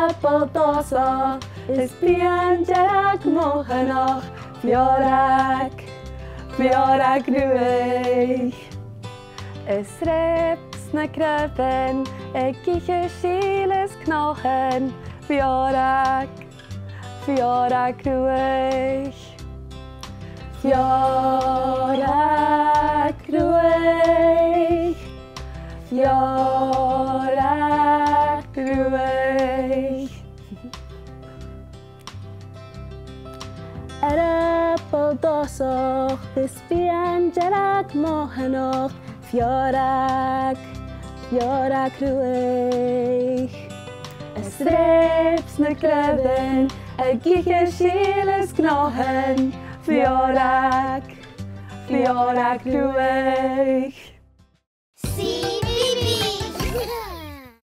earball dosach, is bíon dearg mohanach, rag-ruadh. Is rips na creven, giche síles knochen, rag-ruadh. Rag-ruadh. Earball dosach, is bíon dearg mohanach, rag-ruadh. Is rips na creven, giche síles knochen, rag-ruadh.